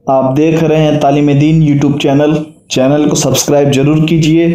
آپ دیکھ رہے ہیں تعلیم دین یوٹیوب چینل کو سبسکرائب ضرور کیجئے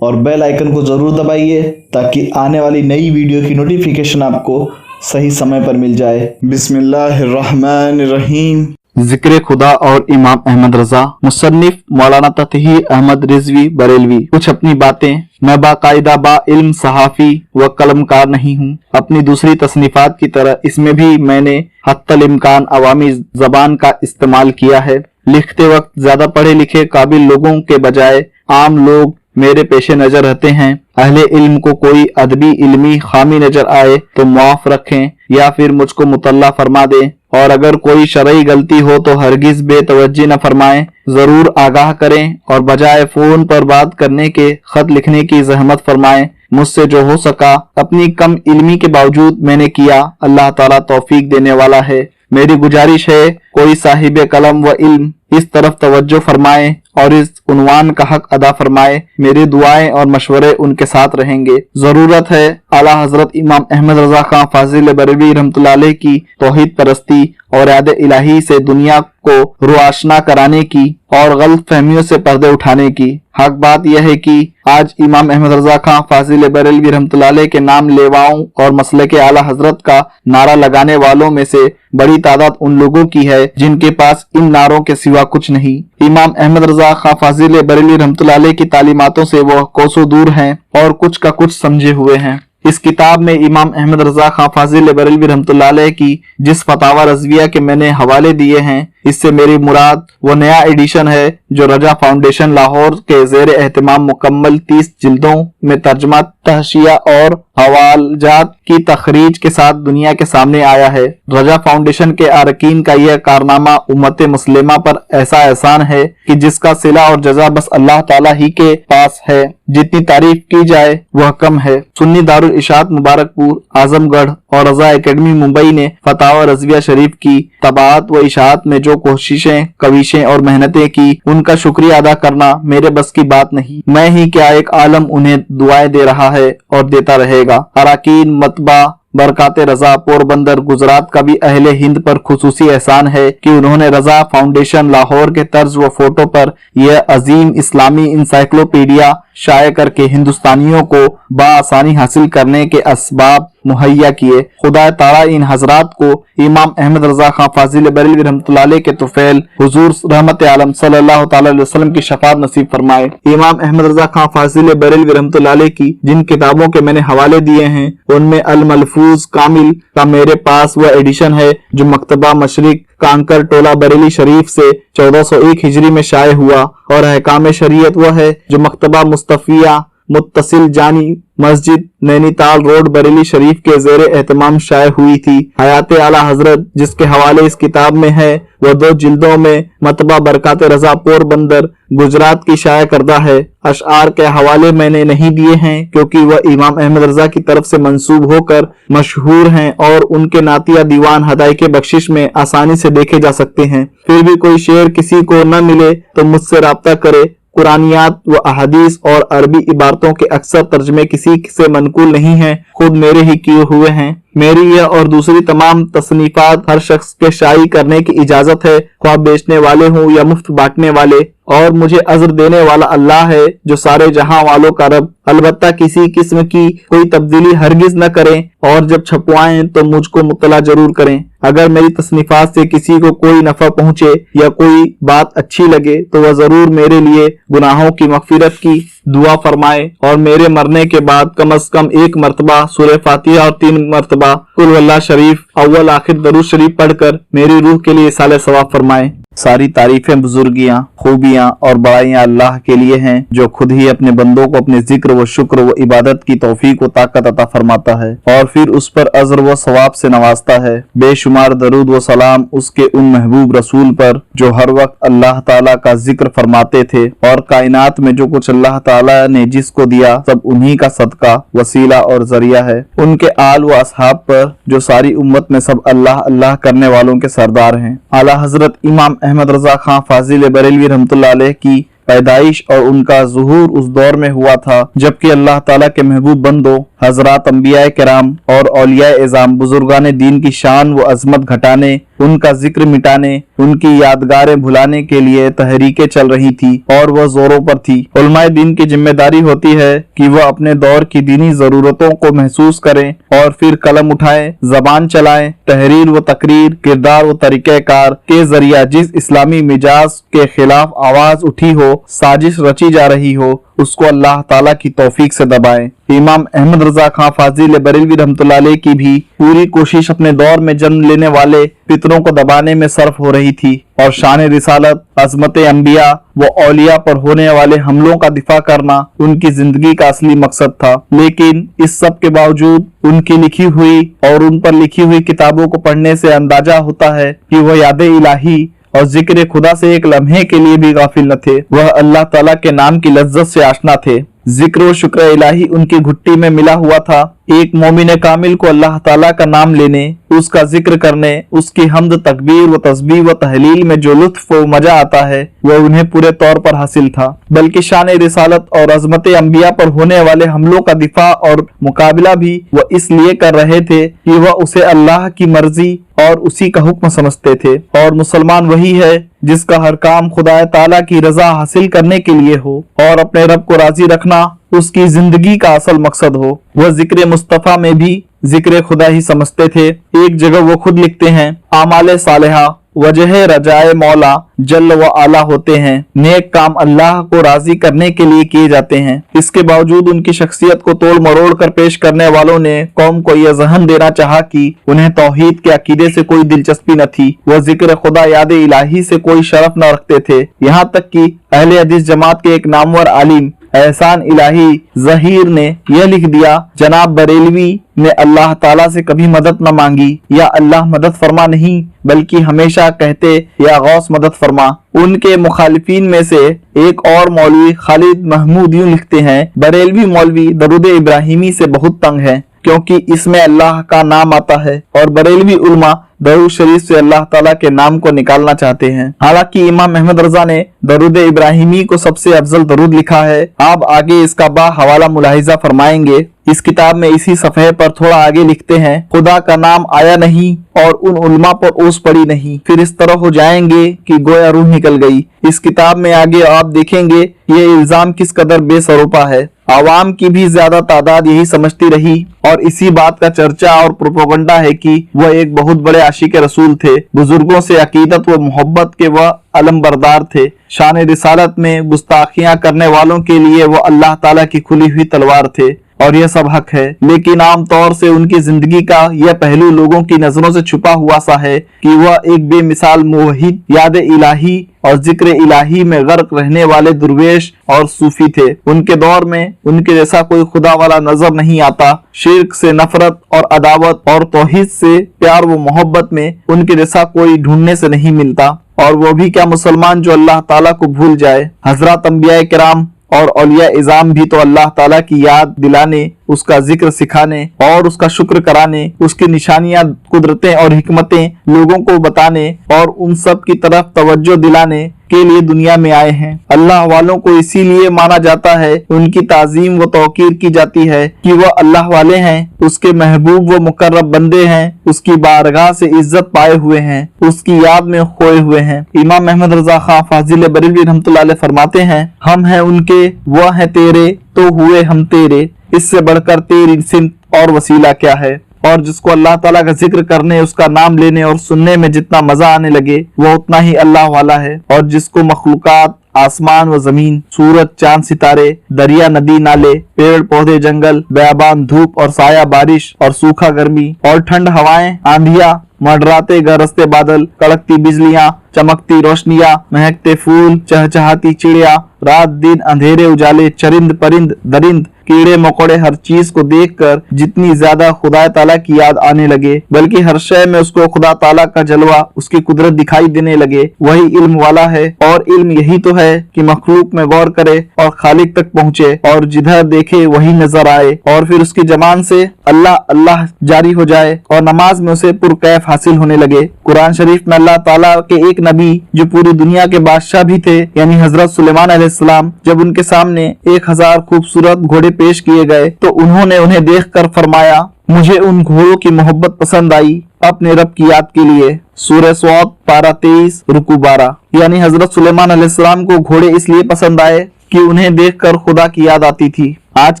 اور بیل آئیکن کو ضرور دبائیے تاکہ آنے والی نئی ویڈیو کی نوٹیفیکیشن آپ کو صحیح سمے پر مل جائے۔ بسم اللہ الرحمن الرحیم۔ ذکر خدا اور امام احمد رضا۔ مصنف مولانا تطہیر احمد رضوی بریلوی۔ کچھ اپنی باتیں۔ میں باقاعدہ با علم صحافی و قلم کار نہیں ہوں۔ اپنی دوسری تصنیفات کی طرح اس میں بھی میں نے حتی الامکان عوامی زبان کا استعمال کیا ہے۔ لکھتے وقت زیادہ پڑھے لکھے قابل لوگوں کے بجائے عام لوگ میرے پیش نظر رہتے ہیں۔ اہل علم کو کوئی ادبی علمی خامی نظر آئے تو معاف رکھیں یا پھر مجھ کو مطلع فرما دیں، اور اگر کوئی شرعی غلطی ہو تو ہرگز بے توجہ نہ فرمائیں، ضرور آگاہ کریں اور بجائے فون پر بات کرنے کے خط لکھنے کی زحمت فرمائیں۔ مجھ سے جو ہو سکا اپنی کم علمی کے باوجود میں نے کیا۔ اللہ تعالیٰ توفیق دینے والا ہے۔ میری گزارش ہے کوئی صاحب قلم و علم اس طرف توجہ فرمائے اور اس عنوان کا حق ادا فرمائے۔ میری دعائیں اور مشورے ان کے ساتھ رہیں گے۔ ضرورت ہے اعلیٰ حضرت امام احمد رضا خان فاضل بریلوی رحمۃ اللہ علیہ کی توحید پرستی اور یاد الہی سے دنیا کو روآشنا کرانے کی اور غلط فہمیوں سے پردے اٹھانے کی۔ حق بات یہ ہے کہ آج امام احمد رضا خان فاضل بریلوی رحمۃ اللہ علیہ کے نام لیواؤں اور مسلک اعلیٰ حضرت کا نعرہ لگانے والوں میں سے بڑی تعداد ان لوگوں کی ہے جن کے پاس ان نعروں کے سوا کچھ نہیں۔ امام احمد رضا خان فاضل بریلوی رحمۃ اللہ علیہ کی تعلیماتوں سے وہ کوسوں دور ہیں اور کچھ کا کچھ سمجھے ہوئے ہیں۔ اس کتاب میں امام احمد رضا خان فاضل بریلوی رحمۃ اللہ علیہ کی جس فتاوی رضویہ کے میں نے حوالے دیے ہیں، اس سے میری مراد وہ نیا ایڈیشن ہے جو رجا فاؤنڈیشن لاہور کے زیر اہتمام مکمل 30 جلدوں میں ترجمہ، تحشیہ اور حوالجات کی تخریج کے ساتھ دنیا کے سامنے آیا ہے۔ رجا فاؤنڈیشن کے ارکین کا یہ کارنامہ امت مسلمہ پر ایسا احسان ہے کہ جس کا صلہ اور جزا بس اللہ تعالیٰ ہی کے پاس ہے۔ جتنی تعریف کی جائے وہ کم ہے۔ سنی دارالاشاعت مبارک پور، اعظم گڑھ اور رضا اکیڈمی ممبئی نے فتاوی رضویہ شریف کی طباعت و اشاعت میں جو کوششیں، کوششیں اور محنتیں کی، ان کا شکریہ ادا کرنا میرے بس کی بات نہیں۔ میں ہی کیا ایک عالم انہیں دعائیں دے رہا ہے اور دیتا رہے گا۔ اراکین مطبع برکات رضا پوربندر گجرات کا بھی اہل ہند پر خصوصی احسان ہے کہ انہوں نے رضا فاؤنڈیشن لاہور کے طرز و فوٹو پر یہ عظیم اسلامی انسائکلوپیڈیا شائع کر کے ہندوستانیوں کو بآسانی حاصل کرنے کے اسباب مہیا کیے۔ خدا تعالیٰ ان حضرات کو امام احمد رضا خان فاضل بریلوی رحمۃ اللہ علیہ کے طفیل حضور رحمت عالم صلی اللہ تعالی علیہ وسلم کی شفاعت نصیب فرمائے۔ امام احمد رضا خان فاضل بریلوی رحمۃ اللہ علیہ کی جن کتابوں کے میں نے حوالے دیے ہیں ان میں الملفوظ کامل کا میرے پاس وہ ایڈیشن ہے جو مکتبہ مشرق کانکر ٹولہ بریلی شریف سے 1401 ہجری میں شائع ہوا، اور احکام شریعت وہ ہے جو مکتبہ مصطفیہ متصل جانی مسجد نینی تال روڈ بریلی شریف کے زیر اہتمام شائع ہوئی تھی۔ حیات اعلیٰ حضرت جس کے حوالے اس کتاب میں ہے وہ 2 جلدوں میں مطبع برکات رضا پوربندر گجرات کی شائع کردہ ہے۔ اشعار کے حوالے میں نے نہیں دیے ہیں کیونکہ وہ امام احمد رضا کی طرف سے منسوب ہو کر مشہور ہیں اور ان کے نعتیہ دیوان ہدایق بخشش میں آسانی سے دیکھے جا سکتے ہیں۔ پھر بھی کوئی شعر کسی کو نہ ملے تو مجھ سے رابطہ کرے۔ قرآنیات و احادیث اور عربی عبارتوں کے اکثر ترجمے کسی سے منقول نہیں ہیں، خود میرے ہی کیے ہوئے ہیں۔ میری یہ اور دوسری تمام تصنیفات ہر شخص کے شائع کرنے کی اجازت ہے، خواہ بیچنے والے ہوں یا مفت بانٹنے والے، اور مجھے عذر دینے والا اللہ ہے جو سارے جہاں والوں کا رب۔ البتہ کسی قسم کی کوئی تبدیلی ہرگز نہ کریں اور جب چھپوائیں تو مجھ کو مطلع ضرور کریں۔ اگر میری تصنیفات سے کسی کو کوئی نفع پہنچے یا کوئی بات اچھی لگے تو وہ ضرور میرے لیے گناہوں کی مغفرت کی دعا فرمائے اور میرے مرنے کے بعد کم از کم 1 مرتبہ سورہ فاتحہ اور 3 مرتبہ قل هو اللہ شریف اول آخر درود شریف پڑھ کر میری روح کے لیے اصالہ ثواب فرمائے۔ ساری تعریفیں، بزرگیاں، خوبیاں اور بڑائیاں اللہ کے لیے ہیں جو خود ہی اپنے بندوں کو اپنے ذکر و شکر و عبادت کی توفیق و طاقت عطا فرماتا ہے اور پھر اس پر اجر و ثواب سے نوازتا ہے۔ بے شمار درود و سلام اس کے ان محبوب رسول پر جو ہر وقت اللہ تعالیٰ کا ذکر فرماتے تھے، اور کائنات میں جو کچھ اللہ تعالیٰ نے جس کو دیا سب انہی کا صدقہ، وسیلہ اور ذریعہ ہے۔ ان کے آل و اصحاب پر جو ساری امت میں سب اللہ اللہ کرنے والوں کے سردار ہیں۔ اعلیٰ حضرت امام احمد رضا خان فاضل بریلوی رحمۃ اللہ علیہ کی پیدائش اور ان کا ظہور اس دور میں ہوا تھا جبکہ اللہ تعالیٰ کے محبوب بندوں हजरात अंबिया किराम और औलिया इज़ाम बुजुर्गान दीन की शान व अजमत घटाने, उनका जिक्र मिटाने, उनकी यादगारें भुलाने के लिए तहरीकें चल रही थी और वह जोरों पर थी। उलमाए दीन की जिम्मेदारी होती है कि वह अपने दौर की दीनी जरूरतों को महसूस करें और फिर कलम उठाएं, जबान चलाएं, तहरीर व तकरीर, किरदार व तरीक़ेकार के जरिया जिस इस्लामी मिजाज के खिलाफ आवाज उठी हो, साजिश रची जा रही हो, उसको अल्लाह ताला की तौफीक से दबाएं। इमाम अहमद रजा खां फाजिल बरेलवी रहमतुल्लाह अलैह की भी पूरी कोशिश अपने दौर में जन्म लेने वाले फितरों को दबाने में सर्फ हो रही थी और शान रिसालत, अजमत अंबिया व औलिया पर होने वाले हमलों का दिफा करना उनकी जिंदगी का असली मकसद था। लेकिन इस सब के बावजूद उनकी लिखी हुई और उन पर लिखी हुई किताबों को पढ़ने से अंदाजा होता है कि वह याद इलाही और जिक्र खुदा से एक लम्हे के लिए भी गाफिल न थे। वह अल्लाह ताला के नाम की लज्जत से आशना थे। जिक्र व शुक्र इलाही उनकी घुट्टी में मिला हुआ था। एक मोमिन कामिल को अल्लाह ताला का नाम लेने, उसका जिक्र करने, उसकी हम्द, तकबीर व तस्बीह व तहलील में जो लुत्फ व मजा आता है वह उन्हें पूरे तौर पर हासिल था। बल्कि शान रिसालत और अजमत अंबिया पर होने वाले हमलों का दिफा और मुकाबला भी वह इसलिए कर रहे थे कि वह उसे अल्लाह की मर्जी और उसी का हुक्म समझते थे। और मुसलमान वही है जिसका हर काम खुदा ताला की रजा हासिल करने के लिए हो और अपने रब को राजी रखना उसकी जिंदगी का असल मकसद हो। वह जिक्र मुस्तफा में भी जिक्र खुदा ही समझते थे। एक जगह वो खुद लिखते हैं, आमाले सालेहा वजह रजाए मौला जल्ल व आला होते हैं। नेक काम अल्लाह को राजी करने के लिए किए जाते हैं। इसके बावजूद उनकी शख्सियत को तोड़ मरोड़ कर पेश करने वालों ने कौम को यह जहन देना चाहा कि उन्हें तौहीद के अकीदे से कोई दिलचस्पी न थी। वह जिक्र खुदा याद इलाही से कोई शरफ न रखते थे। यहाँ तक कि अहले हदीस जमात के एक नामवर आलिम एहसान इलाही जहीर ने यह लिख दिया, जनाब बरेलवी ने अल्लाह ताला से कभी मदद न मांगी या अल्लाह मदद फरमा नहीं, बल्कि हमेशा कहते या गौस मदद फरमा। उनके मुखालिफिन में से एक और मौलवी खालिद महमूद यूं लिखते हैं, बरेलवी मौलवी दरूद इब्राहिमी से बहुत तंग है क्योंकि इसमें अल्लाह का नाम आता है और बरेलवी उलमा दरूद शरीफ से अल्लाह ताला के नाम को निकालना चाहते हैं। हालांकि इमाम अहमद रजा ने दरूद इब्राहिमी को सबसे अफजल दरूद लिखा है। आप आगे इसका हवाला मुलाहिजा फरमाएंगे। इस किताब में इसी सफ़हे पर थोड़ा आगे लिखते हैं, खुदा का नाम आया नहीं और उन उलमा पर ओस पड़ी नहीं, फिर इस तरह हो जाएंगे कि गोया रूह निकल गई। इस किताब में आगे आप देखेंगे ये इल्जाम किस कदर बेसरोपा है। आवाम की भी ज्यादा तादाद यही समझती रही और इसी बात का चर्चा और प्रोपेगेंडा है कि वह एक बहुत बड़े आशिक रसूल थे। बुजुर्गों से अकीदत व मोहब्बत के वह अलमबरदार थे। शान रिसालत में गुस्ताखियां करने वालों के लिए वह अल्लाह ताला की खुली हुई तलवार थे और यह सब हक है। लेकिन आम तौर से उनकी जिंदगी का यह पहलू लोगों की नजरों से छुपा हुआ सा है कि वह एक बेमिसाल मुवहिद, याद इलाही और जिक्र इलाही में गर्क रहने वाले दुर्वेश और सूफी थे। उनके दौर में उनके जैसा कोई खुदा वाला नजर नहीं आता। शिर्क से नफरत और अदावत और तौहीद से प्यार व मोहब्बत में उनके जैसा कोई ढूंढने से नहीं मिलता। और वो भी क्या मुसलमान जो अल्लाह ताला को भूल जाए। हजरत अंबिया किराम और औलिया इज़ाम भी तो अल्लाह ताला की याद दिलाने, उसका जिक्र सिखाने और उसका शुक्र कराने, उसकी निशानियां, कुदरतें और हिकमतें लोगों को बताने और उन सब की तरफ तवज्जो दिलाने के लिए दुनिया में आए हैं। अल्लाह वालों को इसीलिए माना जाता है, उनकी ताजीम व तौकीर की जाती है कि वह अल्लाह वाले हैं, उसके महबूब व मुकर्रब बंदे हैं, उसकी बारगाह से इज्जत पाए हुए हैं, उसकी याद में खोए हुए हैं। इमाम अहमद रजा खां फाजिल बरेलवी रहमतुल्लाह अलैह फरमाते हैं, हम हैं उनके, वह हैं तेरे, तो हुए हम तेरे, इससे बढ़कर तेरी सिमत और वसीला क्या है। और जिसको अल्लाह ताला का जिक्र करने, उसका नाम लेने और सुनने में जितना मजा आने लगे वो उतना ही अल्लाह वाला है। और जिसको मखलूकात, आसमान व जमीन, सूरज, चांद, सितारे, दरिया, नदी, नाले, पेड़ पौधे, जंगल, बयाबान, धूप और साया, बारिश और सूखा, गर्मी और ठंड, हवाएं, आंधियां, मंडराते गरजते बादल, कड़कती बिजलियां, चमकती रोशनियां, महकते फूल, चहचहाती चिड़िया, रात दिन, अंधेरे उजाले, चरिंद परिंद, दरिंद, कीड़े मकोड़े, हर चीज को देखकर जितनी ज्यादा खुदा ताला की याद आने लगे, बल्कि हर शय में उसको खुदा ताला का जलवा, उसकी कुदरत दिखाई देने लगे, वही इल्म वाला है। और इल्म यही तो है कि मखलूक में गौर करे और खालिक तक पहुँचे और जिधर देखे वही नजर आए और फिर उसकी जबान से अल्लाह अल्लाह जारी हो जाए और नमाज में उसे पुरकैफ हासिल होने लगे। कुरान शरीफ में अल्लाह ताला के एक नबी जो पूरी दुनिया के बादशाह भी थे, यानी हजरत सुलेमान अलैहि अलैहिस्सलाम जब उनके सामने 1000 खूबसूरत घोड़े पेश किए गए तो उन्होंने उन्हें देखकर फरमाया, मुझे उन घोड़ों की मोहब्बत पसंद आई अपने रब की याद के लिए। सूरह स्वाद पारा 23 रुकू 12। यानी हजरत सुलेमान अलैहिस्सलाम को घोड़े इसलिए पसंद आए कि उन्हें देखकर खुदा की याद आती थी। आज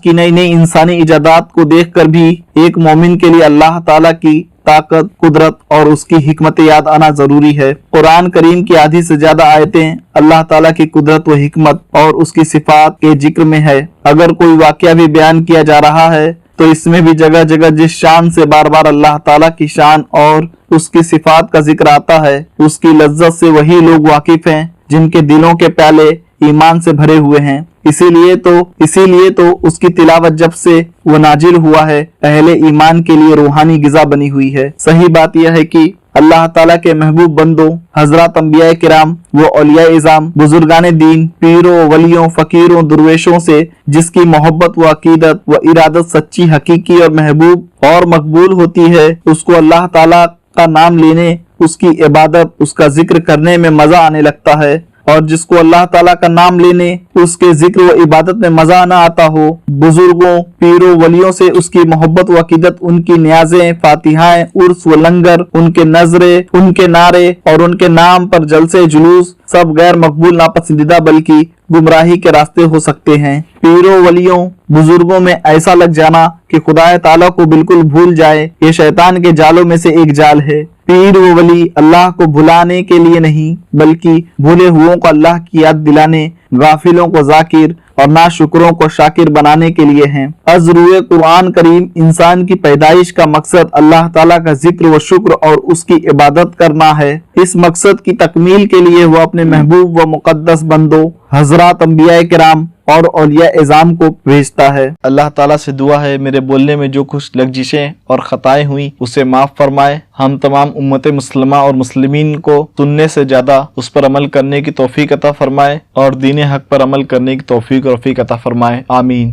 की नई नई इंसानी इजादात को देखकर भी एक मोमिन के लिए अल्लाह ताला की ताकत, कुदरत और उसकी हिकमत याद आना जरूरी है। कुरान करीम की आधी से ज्यादा आयतें अल्लाह ताला की कुदरत व हिकमत और उसकी सिफात के जिक्र में है। अगर कोई वाकया भी बयान किया जा रहा है तो इसमें भी जगह जगह जिस शान से बार बार अल्लाह ताला की शान और उसकी सिफात का जिक्र आता है, उसकी लज्जत से वही लोग वाकिफ हैं जिनके दिलों के प्याले ईमान से भरे हुए हैं। इसीलिए तो उसकी तिलावत जब से वो नाजिल हुआ है, अहले ईमान के लिए रूहानी गिजा बनी हुई है। सही बात यह है कि अल्लाह ताला के महबूब बंदों, हजरत अंबिया किराम व औलिया इज़ाम, बुजुर्गान दीन, पीरों, वलियों, फकीरों, दुर्वेशों से जिसकी मोहब्बत व अकीदत व इरादत सच्ची, हकीकी और महबूब और मकबूल होती है, उसको अल्लाह ताला का नाम लेने, उसकी इबादत, उसका जिक्र करने में मजा आने लगता है। और जिसको अल्लाह ताला का नाम लेने, उसके जिक्र व इबादत में मजा न आता हो, बुजुर्गों, पीरों, वलियों से उसकी मोहब्बत व अकीदत, उनकी न्याज़ें, फातिहाएं, उर्स व लंगर, उनके नजरे, उनके नारे और उनके नाम पर जलसे जुलूस सब गैर मकबूल, नापसंदीदा बल्कि गुमराही के रास्ते हो सकते हैं। पीरों, वलियों, बुजुर्गों में ऐसा लग जाना कि खुदा ताला को बिल्कुल भूल जाए, ये शैतान के जालों में से एक जाल है। पीर व वली अल्लाह को भुलाने के लिए नहीं, बल्कि भूले हुओं को अल्लाह की याद दिलाने, गाफिलों को जाकिर और नाशुकरों को शाकिर बनाने के लिए हैं। अज़रूए कुरान करीम इंसान की पैदाइश का मकसद अल्लाह ताला का जिक्र व शुक्र और उसकी इबादत करना है। इस मकसद की तकमील के लिए वो अपने महबूब व मुकद्दस बंदों, हजरत अंबिया किराम और औलिया इज़ाम को भेजता है। अल्लाह ताला से दुआ है मेरे बोलने में जो कुछ लग्जिशें और खताएं हुई उसे माफ फरमाए। हम तमाम उम्मत मुस्लिमा और मुस्लिमीन को सुनने से ज्यादा उस पर अमल करने की तौफीक अता फरमाए और दीन हक पर अमल करने की तौफीक और रफ़ीक अता फरमाए। आमीन।